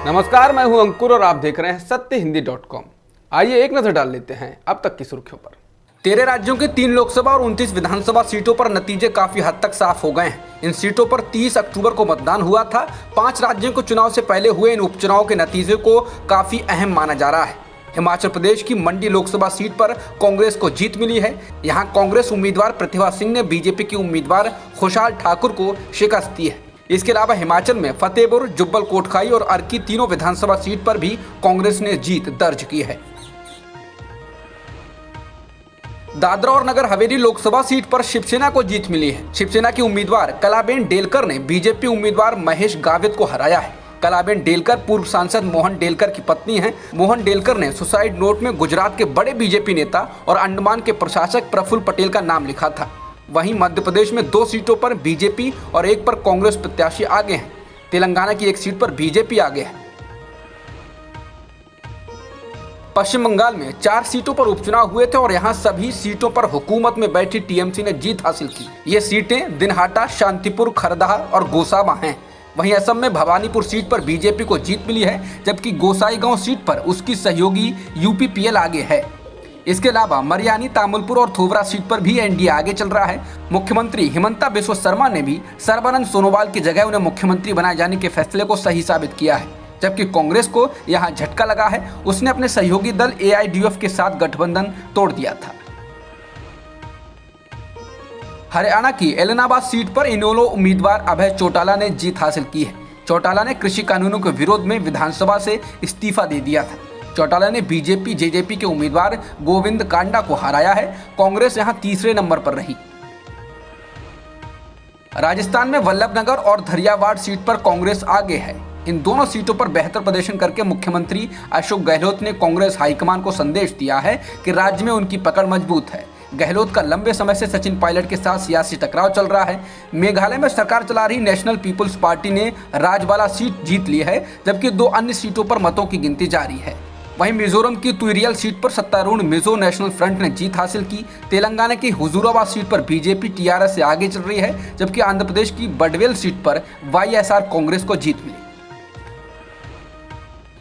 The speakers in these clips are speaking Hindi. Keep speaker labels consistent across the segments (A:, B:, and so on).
A: नमस्कार, मैं हूं अंकुर और आप देख रहे हैं सत्यहिंदी.com। आइए एक नजर डाल लेते हैं अब तक की सुर्खियों पर। 13 राज्यों के 3 लोकसभा और 29 विधानसभा सीटों पर नतीजे काफी हद तक साफ हो गए हैं। इन सीटों पर 30 अक्टूबर को मतदान हुआ था। 5 राज्यों के चुनाव से पहले हुए इन उपचुनाव के नतीजे को काफी अहम माना जा रहा है। हिमाचल प्रदेश की मंडी लोकसभा सीट पर कांग्रेस को जीत मिली है। यहां कांग्रेस उम्मीदवार प्रतिभा सिंह ने बीजेपी की उम्मीदवार खुशहाल ठाकुर को शिकस्त दी है। इसके अलावा हिमाचल में फतेहपुर, जुब्बल कोटखाई और अर्की तीनों विधानसभा सीट पर भी कांग्रेस ने जीत दर्ज की है। दादरा और नगर हवेली लोकसभा सीट पर शिवसेना को जीत मिली है। शिवसेना की उम्मीदवार कलाबेन डेलकर ने बीजेपी उम्मीदवार महेश गावित को हराया है। कलाबेन डेलकर पूर्व सांसद मोहन डेलकर की पत्नी हैं। मोहन डेलकर ने सुसाइड नोट में गुजरात के बड़े बीजेपी नेता और अंडमान के प्रशासक प्रफुल्ल पटेल का नाम लिखा था। वहीं मध्य प्रदेश में 2 सीटों पर बीजेपी और 1 पर कांग्रेस प्रत्याशी आगे हैं। तेलंगाना की 1 सीट पर बीजेपी आगे है। पश्चिम बंगाल में 4 सीटों पर उपचुनाव हुए थे और यहां सभी सीटों पर हुकूमत में बैठी टीएमसी ने जीत हासिल की। ये सीटें दिनहाटा, शांतिपुर, खरदाहा और गोसाबा हैं। वहीं असम में भवानीपुर सीट पर बीजेपी को जीत मिली है, जबकि गोसाईगांव सीट पर उसकी सहयोगी यूपीपीएल आगे है। इसके अलावा मरियानी, तामुलपुर और थोबरा सीट पर भी एनडीए आगे चल रहा है। मुख्यमंत्री हिमंता बिस्वा शर्मा ने भी सर्बानंद सोनोवाल की जगह उन्हें मुख्यमंत्री बनाए जाने के फैसले को सही साबित किया है, जबकि कांग्रेस को यहां झटका लगा है। उसने अपने सहयोगी दल एआईडीएफ के साथ गठबंधन तोड़ दिया था। हरियाणा की एलनाबाद सीट पर इनेलो उम्मीदवार अभय चौटाला ने जीत हासिल की है। चौटाला ने कृषि कानूनों के विरोध में विधानसभा से इस्तीफा दे दिया था। चौटाला ने बीजेपी जेजेपी के उम्मीदवार गोविंद कांडा को हराया है। कांग्रेस यहां तीसरे नंबर पर रही। राजस्थान में वल्लभनगर और धरियावाड़ सीट पर कांग्रेस आगे है। इन दोनों सीटों पर बेहतर प्रदर्शन करके मुख्यमंत्री अशोक गहलोत ने कांग्रेस हाईकमान को संदेश दिया है कि राज्य में उनकी पकड़ मजबूत है। गहलोत का लंबे समय से सचिन पायलट के साथ सियासी टकराव चल रहा है। मेघालय में सरकार चला रही नेशनल पीपुल्स पार्टी ने राजबाला सीट जीत ली है, जबकि 2 अन्य सीटों पर मतों की गिनती जारी है। वहीं मिजोरम की तुइरियल सीट पर सत्तारूढ़ मिजो नेशनल फ्रंट ने जीत हासिल की। तेलंगाना की हुजूराबाद सीट पर बीजेपी टीआरएस से आगे चल रही है, जबकि आंध्र प्रदेश की बडवेल सीट पर वाईएसआर कांग्रेस को जीत मिली।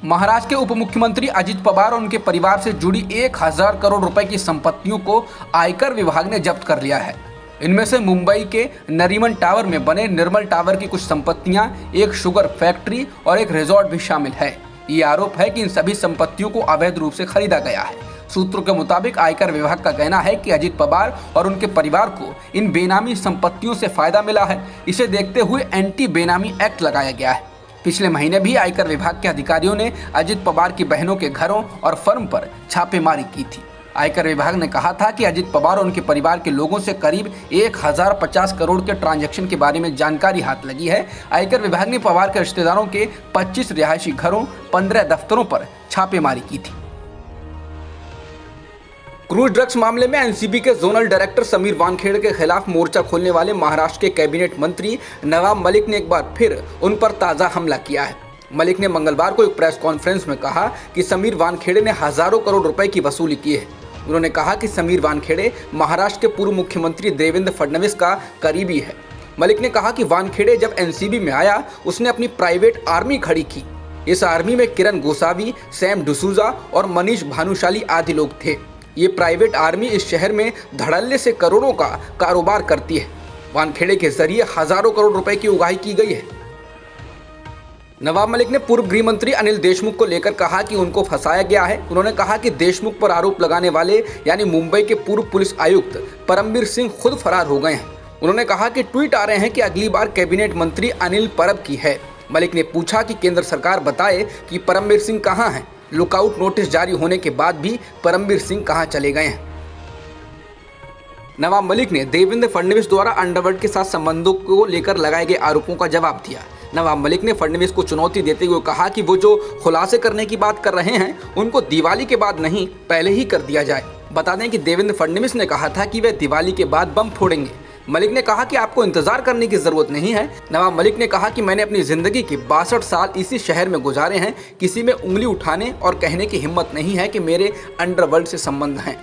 A: महाराष्ट्र के उप मुख्यमंत्री अजित पवार और उनके परिवार से जुड़ी 1000 करोड़ रुपए की संपत्तियों को आयकर विभाग ने जब्त कर लिया है। इनमें से मुंबई के नरीमन टावर में बने निर्मल टावर की कुछ संपत्तियां, एक शुगर फैक्ट्री और एक रिजॉर्ट भी शामिल है। ये आरोप है कि इन सभी संपत्तियों को अवैध रूप से खरीदा गया है। सूत्रों के मुताबिक आयकर विभाग का कहना है कि अजित पवार और उनके परिवार को इन बेनामी संपत्तियों से फायदा मिला है। इसे देखते हुए एंटी बेनामी एक्ट लगाया गया है। पिछले महीने भी आयकर विभाग के अधिकारियों ने अजित पवार की बहनों के घरों और फर्म पर छापेमारी की थी। आयकर विभाग ने कहा था कि अजित पवार और उनके परिवार के लोगों से करीब 1050 करोड़ के ट्रांजैक्शन के बारे में जानकारी हाथ लगी है। आयकर विभाग ने पवार के रिश्तेदारों के 25 रिहायशी घरों, 15 दफ्तरों पर छापेमारी की थी। क्रूज ड्रग्स मामले में एनसीबी के जोनल डायरेक्टर समीर वानखेड़े के खिलाफ मोर्चा खोलने वाले महाराष्ट्र के कैबिनेट मंत्री नवाब मलिक ने एक बार फिर उन पर ताज़ा हमला किया है। मलिक ने मंगलवार को एक प्रेस कॉन्फ्रेंस में कहा कि समीर वानखेड़े ने हजारों करोड़ रुपए की वसूली की है। उन्होंने कहा कि समीर वानखेड़े महाराष्ट्र के पूर्व मुख्यमंत्री देवेंद्र फडणवीस का करीबी है। मलिक ने कहा कि वानखेड़े जब एनसीबी में आया, उसने अपनी प्राइवेट आर्मी खड़ी की। इस आर्मी में किरण गोसावी, सैम डुसूजा और मनीष भानुशाली आदि लोग थे। ये प्राइवेट आर्मी इस शहर में धड़ल्ले से करोड़ों का कारोबार करती है। वानखेड़े के जरिए हजारों करोड़ रुपए की उगाही की गई है। नवाब मलिक ने पूर्व गृह मंत्री अनिल देशमुख को लेकर कहा कि उनको फंसाया गया है। उन्होंने कहा कि देशमुख पर आरोप लगाने वाले यानी मुंबई के पूर्व पुलिस आयुक्त परमबीर सिंह खुद फरार हो गए हैं। उन्होंने कहा कि ट्वीट आ रहे हैं कि अगली बार कैबिनेट मंत्री अनिल परब की है। मलिक ने पूछा कि केंद्र सरकार बताए कि परमबीर सिंह कहां हैं। लुकआउट नोटिस जारी होने के बाद भी परमबीर सिंह कहां चले गए हैं। नवाब मलिक ने देवेंद्र फडणवीस द्वारा अंडरवर्ल्ड के साथ संबंधों को लेकर लगाए गए आरोपों का जवाब दिया। नवाब मलिक ने फडणवीस को चुनौती देते हुए कहा कि वो जो खुलासे करने की बात कर रहे हैं, उनको दिवाली के बाद नहीं, पहले ही कर दिया जाए। बता दें कि देवेंद्र फडणवीस ने कहा था कि वे दिवाली के बाद बम फोड़ेंगे। मलिक ने कहा कि आपको इंतजार करने की जरूरत नहीं है। नवाब मलिक ने कहा कि मैंने अपनी जिंदगी के 62 साल इसी शहर में गुजारे हैं। किसी में उंगली उठाने और कहने की हिम्मत नहीं है कि मेरे अंडरवर्ल्ड से संबंध हैं।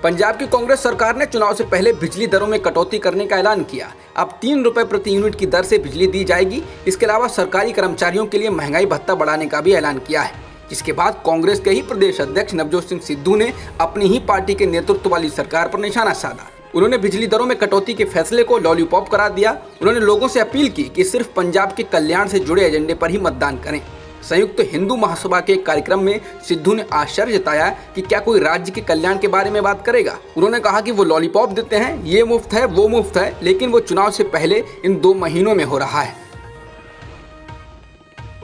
A: पंजाब की कांग्रेस सरकार ने चुनाव से पहले बिजली दरों में कटौती करने का ऐलान किया। अब 3 रुपए प्रति यूनिट की दर से बिजली दी जाएगी। इसके अलावा सरकारी कर्मचारियों के लिए महंगाई भत्ता बढ़ाने का भी ऐलान किया है। जिसके बाद कांग्रेस के ही प्रदेश अध्यक्ष नवजोत सिंह सिद्धू ने अपनी ही पार्टी के नेतृत्व वाली सरकार पर निशाना साधा। उन्होंने बिजली दरों में कटौती के फैसले को लॉलीपॉप करार दिया। उन्होंने लोगों से अपील की कि सिर्फ पंजाब के कल्याण से जुड़े एजेंडे पर ही मतदान करें। संयुक्त हिंदू महासभा के कार्यक्रम में सिद्धू ने आश्चर्य जताया कि क्या कोई राज्य के कल्याण के बारे में बात करेगा। उन्होंने कहा कि वो लॉलीपॉप देते हैं, ये मुफ्त है, वो मुफ्त है, लेकिन वो चुनाव से पहले इन 2 महीनों में हो रहा है।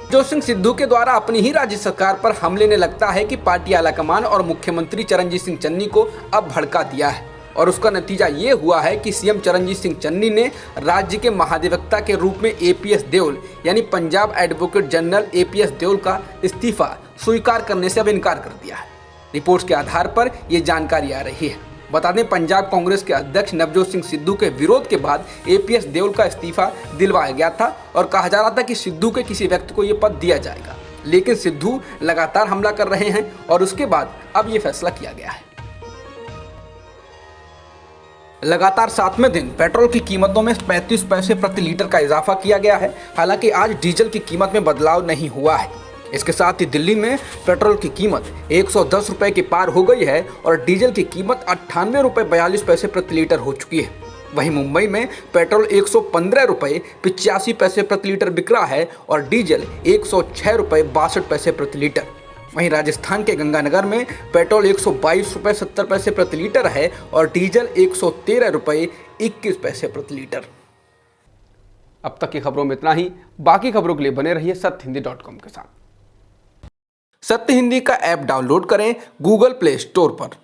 A: नवजोत सिंह सिद्धू के द्वारा अपनी ही राज्य सरकार पर हमले ने लगता है कि पार्टी आलाकमान और मुख्यमंत्री चरणजीत सिंह चन्नी को अब भड़का दिया है और उसका नतीजा ये हुआ है कि सीएम चरणजीत सिंह चन्नी ने राज्य के महाधिवक्ता के रूप में एपीएस देओल यानी Punjab advocate general APS Deol का इस्तीफा स्वीकार करने से अब इनकार कर दिया है। रिपोर्ट्स के आधार पर यह जानकारी आ रही है। बता दें, पंजाब कांग्रेस के अध्यक्ष नवजोत सिंह सिद्धू के विरोध के बाद एपीएस देओल का इस्तीफा दिलवाया गया था और कहा जा रहा था कि सिद्धू के किसी व्यक्ति को यह पद दिया जाएगा, लेकिन सिद्धू लगातार हमला कर रहे हैं और उसके बाद अब यह फैसला किया गया है। लगातार 7वें दिन पेट्रोल की कीमतों में 35 पैसे प्रति लीटर का इजाफा किया गया है। हालांकि आज डीजल की कीमत में बदलाव नहीं हुआ है। इसके साथ ही दिल्ली में पेट्रोल की कीमत 110 रुपए के पार हो गई है और डीजल की कीमत 98 रुपए 42 पैसे प्रति लीटर हो चुकी है। वहीं मुंबई में पेट्रोल 115 रुपए 85 पैसे प्रति लीटर बिक रहा है और डीजल 106 रुपए 62 पैसे प्रति लीटर। वहीं राजस्थान के गंगानगर में पेट्रोल 122 रुपए 70 पैसे प्रति लीटर है और डीजल 113 रुपए 21 पैसे प्रति लीटर।
B: अब तक की खबरों में इतना ही। बाकी खबरों के लिए बने रहिए सत्यहिंदी.com के साथ।
A: सत्य हिंदी का ऐप डाउनलोड करें गूगल प्ले स्टोर पर।